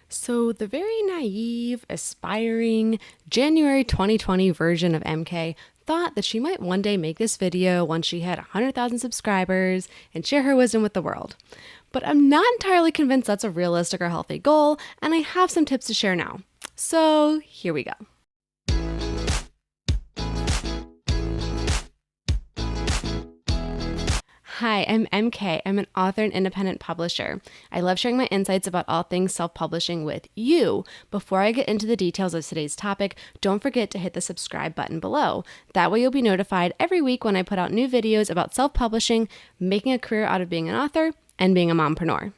So, the very naive, aspiring January 2020 version of MK thought that she might one day make this video once she had 100,000 subscribers and share her wisdom with the world. But I'm not entirely convinced that's a realistic or healthy goal, and I have some tips to share now. So, here we go. Hi, I'm MK. I'm an author and independent publisher. I love sharing my insights about all things self-publishing with you. Before I get into the details of today's topic, don't forget to hit the subscribe button below. That way you'll be notified every week when I put out new videos about self-publishing, making a career out of being an author, and being a mompreneur.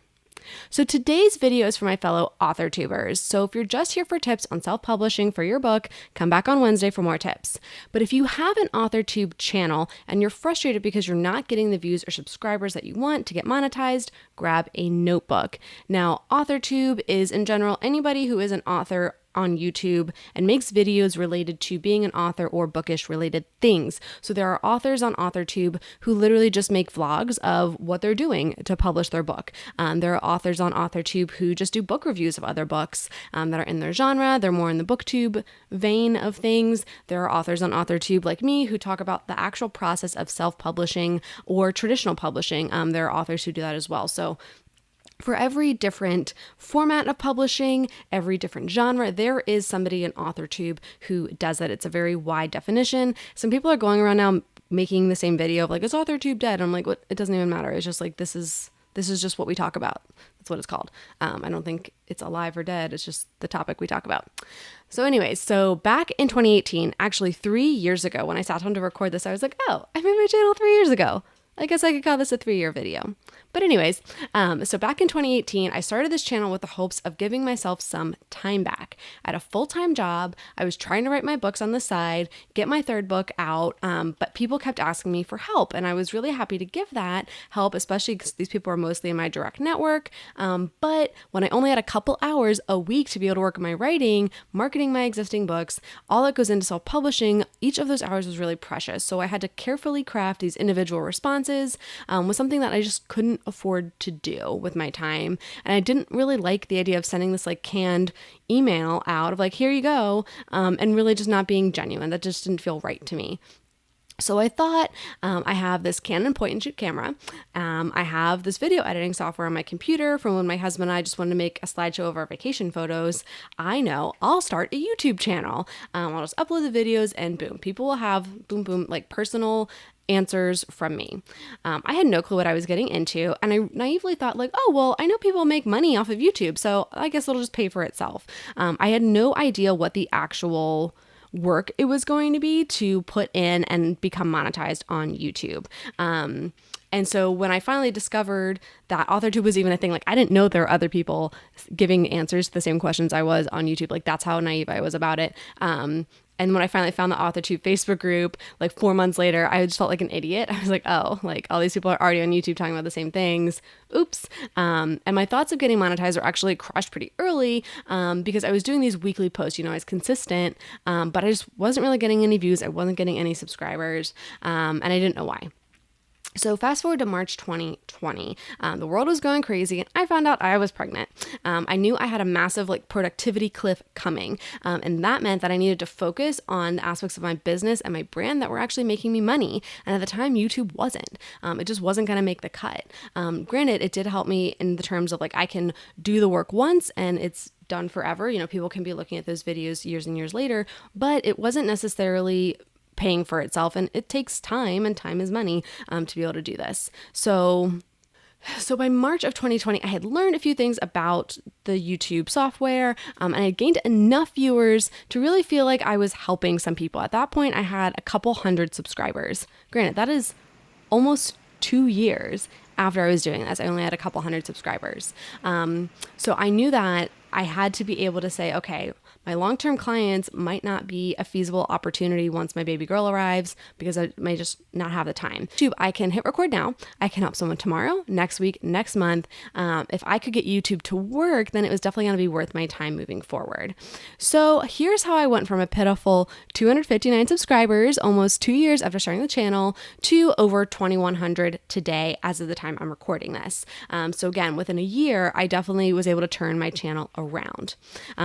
So today's video is for my fellow AuthorTubers. So if you're just here for tips on self-publishing for your book, come back on Wednesday for more tips. But if you have an AuthorTube channel and you're frustrated because you're not getting the views or subscribers that you want to get monetized, grab a notebook. Now, AuthorTube is in general anybody who is an author on YouTube and makes videos related to being an author or bookish related things. So there are authors on AuthorTube who literally just make vlogs of what they're doing to publish their book. There are authors on AuthorTube who just do book reviews of other books that are in their genre. They're more in the booktube vein of things. There are authors on AuthorTube like me who talk about the actual process of self-publishing or traditional publishing. There are authors who do that as well. So for every different format of publishing, every different genre, there is somebody in AuthorTube who does it. It's a very wide definition. Some people are going around now making the same video of like, is AuthorTube dead? I'm like, what? It doesn't even matter. It's just like, this is just what we talk about. That's what it's called. I don't think it's alive or dead. It's just the topic we talk about. So anyways, so back in 2018, actually 3 years ago, when I sat down to record this, I was like, oh, I made my channel 3 years ago. I guess I could call this a 3-year video. But anyways, so back in 2018, I started this channel with the hopes of giving myself some time back. I had a full-time job. I was trying to write my books on the side, get my third book out, but people kept asking me for help. And I was really happy to give that help, especially because these people are mostly in my direct network. But when I only had a couple hours a week to be able to work on my writing, marketing my existing books, all that goes into self-publishing, each of those hours was really precious. So I had to carefully craft these individual responses was something that I just couldn't afford to do with my time. And I didn't really like the idea of sending this like canned email out of like, here you go, and really just not being genuine. That just didn't feel right to me. So I thought, I have this Canon point and shoot camera. I have this video editing software on my computer from when my husband and I just wanted to make a slideshow of our vacation photos. I know I'll start a YouTube channel. I'll just upload the videos and boom, people will have boom, like personal answers from me. I had no clue what I was getting into, and I naively thought like, oh, well, I know people make money off of YouTube, so I guess it'll just pay for itself. I had no idea what the actual work it was going to be to put in and become monetized on YouTube. And so when I finally discovered that AuthorTube was even a thing, like I didn't know there were other people giving answers to the same questions I was on YouTube. Like that's how naive I was about it. And when I finally found the AuthorTube Facebook group, like 4 months later, I just felt like an idiot. I was like, oh, like all these people are already on YouTube talking about the same things. Oops. And my thoughts of getting monetized were actually crushed pretty early because I was doing these weekly posts, I was consistent, but I just wasn't really getting any views. I wasn't getting any subscribers, and I didn't know why. So fast forward to March 2020, the world was going crazy and I found out I was pregnant. I knew I had a massive productivity cliff coming. And that meant that I needed to focus on the aspects of my business and my brand that were actually making me money. And at the time, YouTube wasn't. It just wasn't going to make the cut. Granted, it did help me in the terms of I can do the work once and it's done forever. People can be looking at those videos years and years later, but it wasn't necessarily paying for itself, and it takes time, and time is money to be able to do this. So by March of 2020, I had learned a few things about the YouTube software, and I had gained enough viewers to really feel like I was helping some people. At that point, I had a couple hundred subscribers. Granted, that is almost 2 years after I was doing this. I only had a couple hundred subscribers. So I knew that I had to be able to say, okay, my long-term clients might not be a feasible opportunity once my baby girl arrives because I may just not have the time. YouTube, I can hit record now. I can help someone tomorrow, next week, next month. If I could get YouTube to work, then it was definitely going to be worth my time moving forward. So here's how I went from a pitiful 259 subscribers almost 2 years after starting the channel to over 2,100 today as of the time I'm recording this. So again, within a year, I definitely was able to turn my channel around.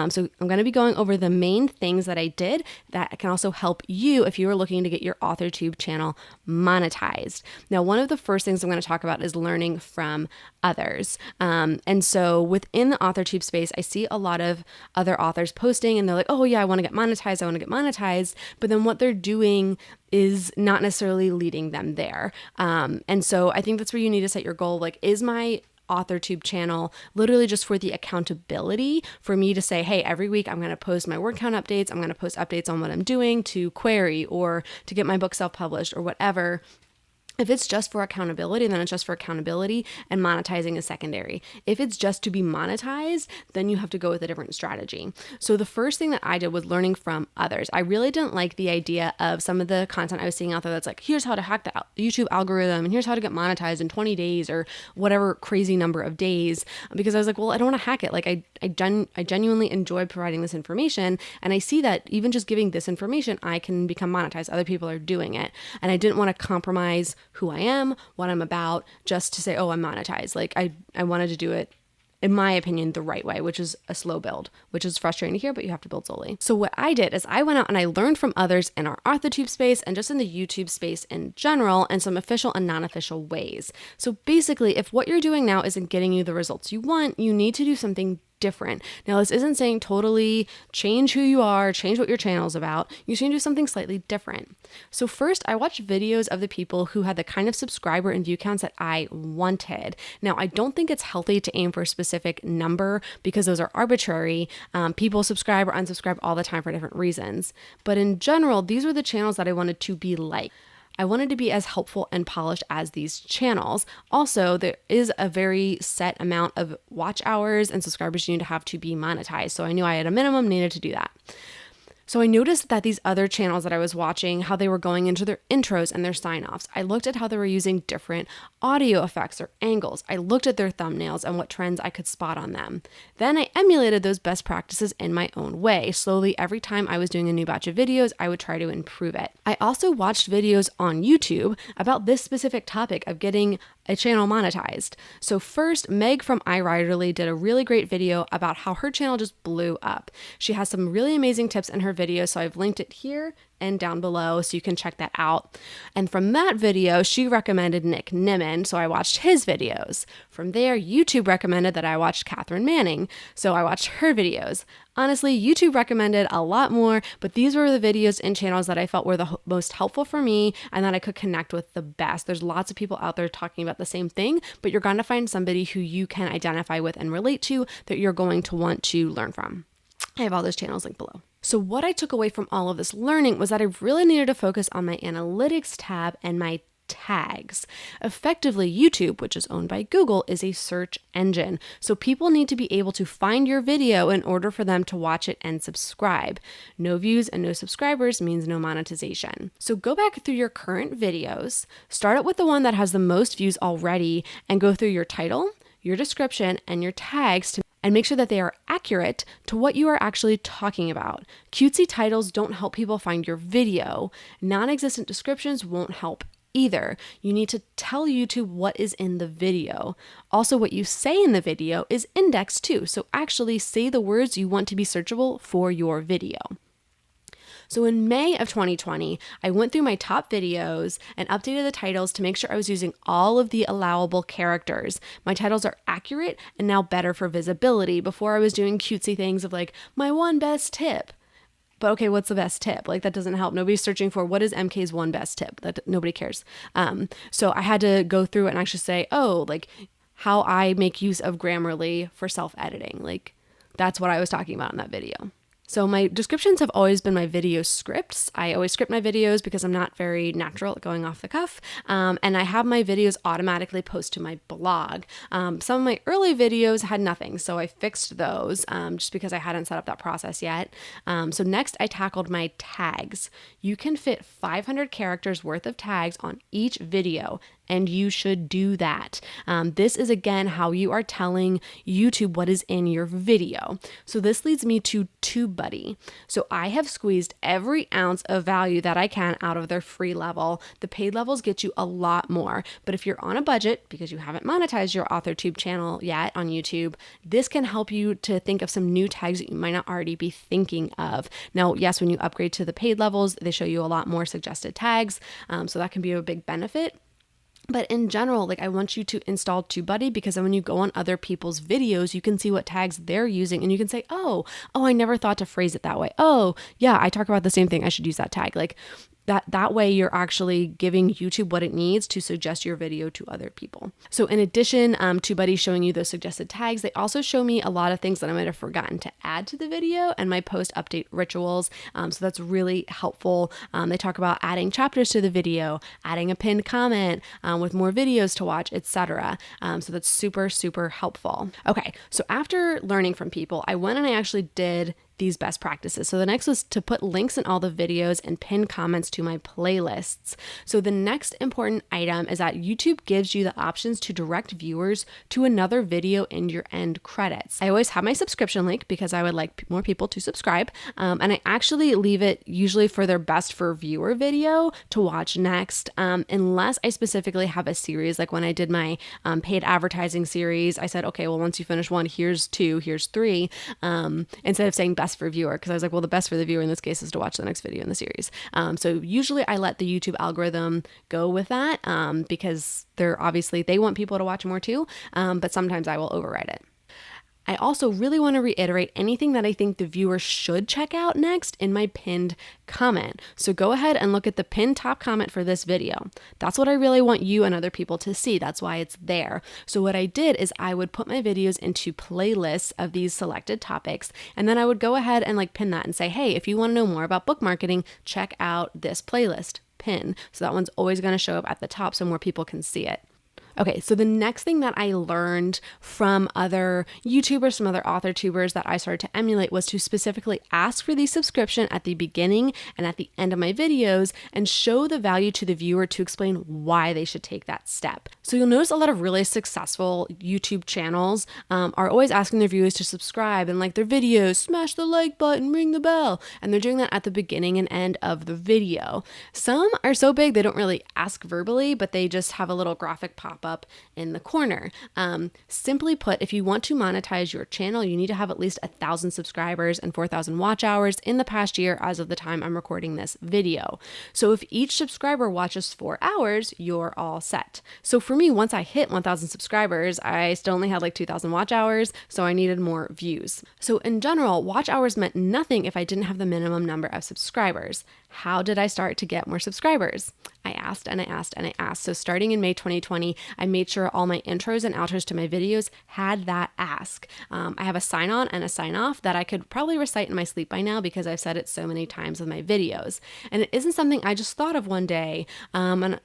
So I'm going to be going over the main things that I did that can also help you if you are looking to get your AuthorTube channel monetized. Now, one of the first things I'm going to talk about is learning from others. And so within the AuthorTube space, I see a lot of other authors posting and they're like, oh yeah, I want to get monetized. I want to get monetized. But then what they're doing is not necessarily leading them there. And so I think that's where you need to set your goal. Like, is my AuthorTube channel literally just for the accountability for me to say, hey, every week I'm going to post my word count updates. I'm going to post updates on what I'm doing to query or to get my book self-published or whatever. If it's just for accountability, then it's just for accountability, and monetizing is secondary. If it's just to be monetized, then you have to go with a different strategy. So the first thing that I did was learning from others. I really didn't like the idea of some of the content I was seeing out there that's like, here's how to hack the YouTube algorithm, and here's how to get monetized in 20 days or whatever crazy number of days, because I was like, well, I don't want to hack it. Like I genuinely enjoy providing this information, and I see that even just giving this information, I can become monetized. Other people are doing it, and I didn't want to compromise who I am, what I'm about, just to say, oh, I'm monetized. Like I wanted to do it, in my opinion, the right way, which is a slow build, which is frustrating to hear, but you have to build slowly. So what I did is I went out and I learned from others in our AuthorTube space and just in the YouTube space in general, and some official and non-official ways. So basically, if what you're doing now isn't getting you the results you want, you need to do something different. Now, this isn't saying totally change who you are, change what your channel is about. You should do something slightly different. So first, I watched videos of the people who had the kind of subscriber and view counts that I wanted. Now, I don't think it's healthy to aim for a specific number because those are arbitrary. People subscribe or unsubscribe all the time for different reasons. But in general, these were the channels that I wanted to be like. I wanted to be as helpful and polished as these channels. Also, there is a very set amount of watch hours and subscribers you need to have to be monetized. So I knew I at a minimum needed to do that. So I noticed that these other channels that I was watching, how they were going into their intros and their sign-offs. I looked at how they were using different audio effects or angles. I looked at their thumbnails and what trends I could spot on them. Then I emulated those best practices in my own way. Slowly, every time I was doing a new batch of videos, I would try to improve it. I also watched videos on YouTube about this specific topic of getting a channel monetized. So first, Meg from iWriterly did a really great video about how her channel just blew up. She has some really amazing tips in her video, so I've linked it here and down below so you can check that out. And from that video, she recommended Nick Nimmin, so I watched his videos. From there, YouTube recommended that I watched Catherine Manning, so I watched her videos. Honestly, YouTube recommended a lot more, but these were the videos and channels that I felt were the most helpful for me and that I could connect with the best. There's lots of people out there talking about the same thing, but you're going to find somebody who you can identify with and relate to that you're going to want to learn from. I have all those channels linked below. So what I took away from all of this learning was that I really needed to focus on my analytics tab and my tags. Effectively, YouTube, which is owned by Google, is a search engine. So people need to be able to find your video in order for them to watch it and subscribe. No views and no subscribers means no monetization. So go back through your current videos, start out with the one that has the most views already, and go through your title, your description, and your tags and make sure that they are accurate to what you are actually talking about. Cutesy titles don't help people find your video. Non-existent descriptions won't help either. You need to tell YouTube what is in the video. Also, what you say in the video is indexed too. So actually say the words you want to be searchable for your video. So in May of 2020, I went through my top videos and updated the titles to make sure I was using all of the allowable characters. My titles are accurate and now better for visibility. Before I was doing cutesy things of like, my one best tip. But okay, what's the best tip? Like that doesn't help. Nobody's searching for what is MK's one best tip. That nobody cares. So I had to go through it and actually say, oh, like how I make use of Grammarly for self-editing. Like that's what I was talking about in that video. So my descriptions have always been my video scripts. I always script my videos because I'm not very natural at going off the cuff. And I have my videos automatically post to my blog. Some of my early videos had nothing, so I fixed those just because I hadn't set up that process yet. So next I tackled my tags. You can fit 500 characters worth of tags on each video and you should do that. This is again how you are telling YouTube what is in your video. So this leads me to TubeBuddy. So I have squeezed every ounce of value that I can out of their free level. The paid levels get you a lot more, but if you're on a budget because you haven't monetized your AuthorTube channel yet on YouTube, this can help you to think of some new tags that you might not already be thinking of. Now, yes, when you upgrade to the paid levels, they show you a lot more suggested tags, so that can be a big benefit. But in general, like I want you to install TubeBuddy because then when you go on other people's videos, you can see what tags they're using and you can say, oh, I never thought to phrase it that way. Oh, yeah, I talk about the same thing. I should use that tag. Like that way you're actually giving YouTube what it needs to suggest your video to other people. So in addition to TubeBuddy showing you those suggested tags, they also show me a lot of things that I might have forgotten to add to the video and my post update rituals. So that's really helpful. They talk about adding chapters to the video, adding a pinned comment with more videos to watch, etc. So that's super, super helpful. Okay, so after learning from people, I went and I actually did these best practices. So the next was to put links in all the videos and pin comments to my playlists. So the next important item is that YouTube gives you the options to direct viewers to another video in your end credits. I always have my subscription link because I would like more people to subscribe. And I actually leave it usually for their best for viewer video to watch next, unless I specifically have a series. Like when I did my paid advertising series, I said, okay, well, once you finish one, here's 2, here's 3, instead of saying best for viewer, because I was like, well, the best for the viewer in this case is to watch the next video in the series. So usually I let the YouTube algorithm go with that because they want people to watch more too, but sometimes I will override it. I also really want to reiterate anything that I think the viewer should check out next in my pinned comment. So go ahead and look at the pinned top comment for this video. That's what I really want you and other people to see. That's why it's there. So what I did is I would put my videos into playlists of these selected topics, and then I would go ahead and like pin that and say, hey, if you want to know more about book marketing, check out this playlist pin. So that one's always going to show up at the top so more people can see it. Okay, so the next thing that I learned from other YouTubers, some other AuthorTubers that I started to emulate was to specifically ask for the subscription at the beginning and at the end of my videos and show the value to the viewer to explain why they should take that step. So you'll notice a lot of really successful YouTube channels are always asking their viewers to subscribe and like their videos, smash the like button, ring the bell, and they're doing that at the beginning and end of the video. Some are so big they don't really ask verbally, but they just have a little graphic pop up in the corner. Simply put, if you want to monetize your channel, you need to have at least 1,000 subscribers and 4,000 watch hours in the past year as of the time I'm recording this video. So if each subscriber watches 4 hours, you're all set. So for me, once I hit 1,000 subscribers, I still only had like 2,000 watch hours, so I needed more views. So in general, watch hours meant nothing if I didn't have the minimum number of subscribers. How did I start to get more subscribers? I asked and I asked and I asked. So starting in May 2020, I made sure all my intros and outros to my videos had that ask. I have a sign on and a sign off that I could probably recite in my sleep by now because I've said it so many times with my videos. And it isn't something I just thought of one day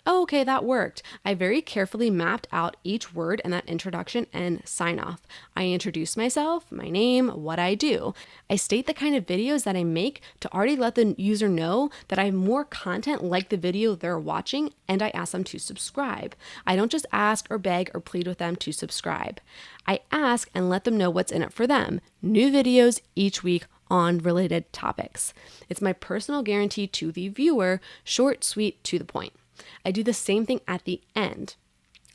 okay, that worked. I very carefully mapped out each word in that introduction and sign off. I introduce myself, my name, what I do. I state the kind of videos that I make to already let the user know that I have more content like the video they're watching, and I ask them to subscribe. I don't just ask or beg or plead with them to subscribe. I ask and let them know what's in it for them. New videos each week on related topics. It's my personal guarantee to the viewer, short, sweet, to the point. I do the same thing at the end.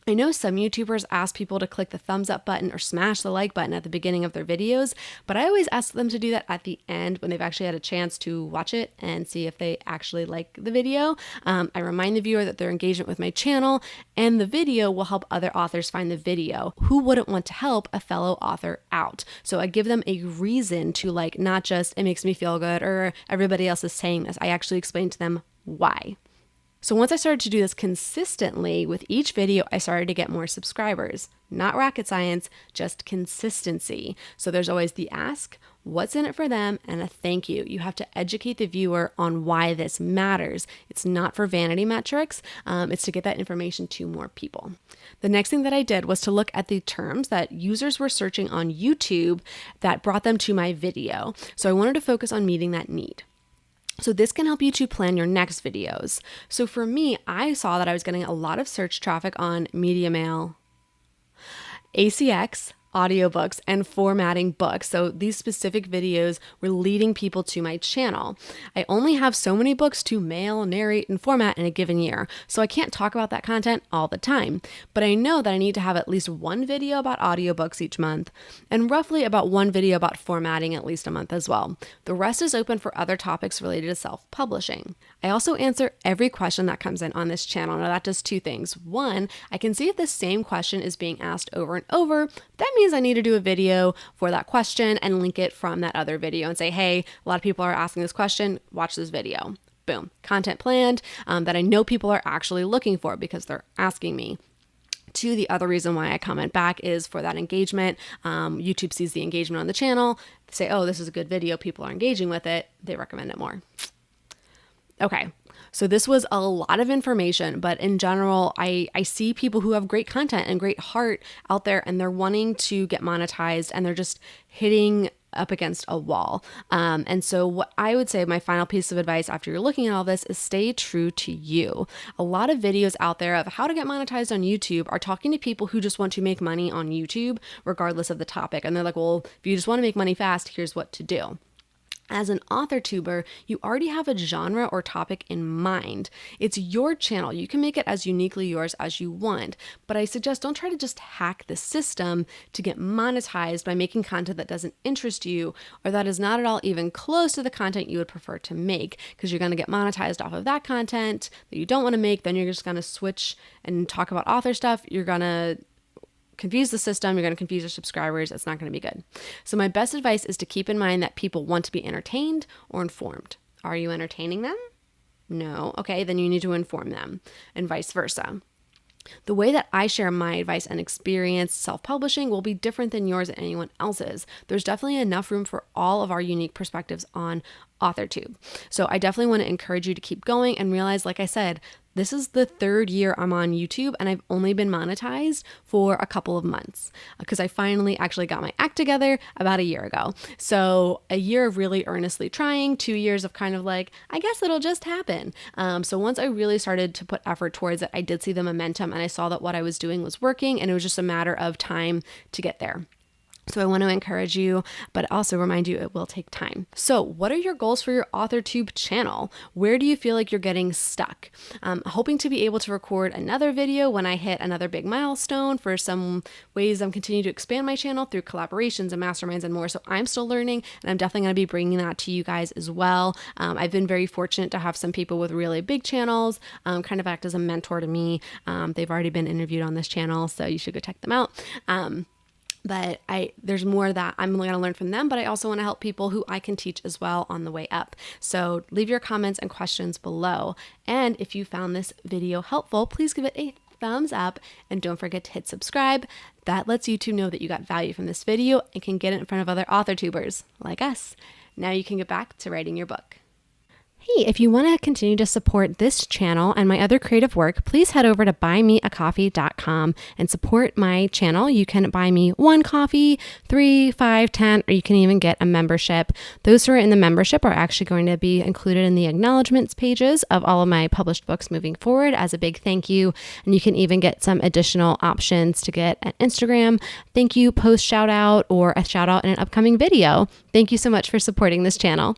I know some YouTubers ask people to click the thumbs up button or smash the like button at the beginning of their videos, but I always ask them to do that at the end when they've actually had a chance to watch it and see if they actually like the video. I remind the viewer that their engagement with my channel and the video will help other authors find the video. Who wouldn't want to help a fellow author out? So I give them a reason to like, not just it makes me feel good or everybody else is saying this. I actually explain to them why. So once I started to do this consistently with each video, I started to get more subscribers. Not rocket science, just consistency. So there's always the ask, what's in it for them, and a thank you. You have to educate the viewer on why this matters. It's not for vanity metrics. It's to get that information to more people. The next thing that I did was to look at the terms that users were searching on YouTube that brought them to my video. So I wanted to focus on meeting that need. So this can help you to plan your next videos. So for me, I saw that I was getting a lot of search traffic on Media Mail, ACX, audiobooks, and formatting books. So these specific videos were leading people to my channel. I only have so many books to mail, narrate, and format in a given year, so I can't talk about that content all the time. But I know that I need to have at least one video about audiobooks each month, and roughly about one video about formatting at least a month as well. The rest is open for other topics related to self-publishing. I also answer every question that comes in on this channel. Now that does two things. One, I can see if the same question is being asked over and over. That means I need to do a video for that question and link it from that other video and say, hey, a lot of people are asking this question, watch this video. Boom, content planned that I know people are actually looking for because they're asking me. Two, the other reason why I comment back is for that engagement. YouTube sees the engagement on the channel, say, oh, this is a good video, people are engaging with it, they recommend it more. Okay, so this was a lot of information, but in general, I see people who have great content and great heart out there, and they're wanting to get monetized, and they're just hitting up against a wall. And so what I would say, my final piece of advice after you're looking at all this, is stay true to you. A lot of videos out there of how to get monetized on YouTube are talking to people who just want to make money on YouTube, regardless of the topic. And they're like, well, if you just want to make money fast, here's what to do. As an AuthorTuber, you already have a genre or topic in mind. It's your channel. You can make it as uniquely yours as you want, but I suggest don't try to just hack the system to get monetized by making content that doesn't interest you or that is not at all even close to the content you would prefer to make, because you're going to get monetized off of that content that you don't want to make. Then you're just going to switch and talk about author stuff. You're going to confuse the system, you're going to confuse your subscribers, it's not going to be good. So my best advice is to keep in mind that people want to be entertained or informed. Are you entertaining them? No. Okay, then you need to inform them, and vice versa. The way that I share my advice and experience self-publishing will be different than yours and anyone else's. There's definitely enough room for all of our unique perspectives on AuthorTube. So I definitely want to encourage you to keep going and realize, like I said, this is the third year I'm on YouTube, and I've only been monetized for a couple of months because I finally actually got my act together about a year ago. So a year of really earnestly trying, 2 years of kind of like, I guess it'll just happen. So once I really started to put effort towards it, I did see the momentum, and I saw that what I was doing was working, and it was just a matter of time to get there. So I want to encourage you, but also remind you it will take time. So what are your goals for your AuthorTube channel? Where do you feel like you're getting stuck? I'm hoping to be able to record another video when I hit another big milestone for some ways I'm continuing to expand my channel through collaborations and masterminds and more. So I'm still learning, and I'm definitely going to be bringing that to you guys as well. I've been very fortunate to have some people with really big channels kind of act as a mentor to me. They've already been interviewed on this channel, so you should go check them out. But there's more that I'm going to learn from them, but I also want to help people who I can teach as well on the way up. So leave your comments and questions below. And if you found this video helpful, please give it a thumbs up, and don't forget to hit subscribe. That lets YouTube know that you got value from this video and can get it in front of other AuthorTubers like us. Now you can get back to writing your book. Hey, if you want to continue to support this channel and my other creative work, please head over to buymeacoffee.com and support my channel. You can buy me 1 coffee, 3, 5, 10, or you can even get a membership. Those who are in the membership are actually going to be included in the acknowledgements pages of all of my published books moving forward as a big thank you. And you can even get some additional options to get an Instagram thank you post shout out or a shout out in an upcoming video. Thank you so much for supporting this channel.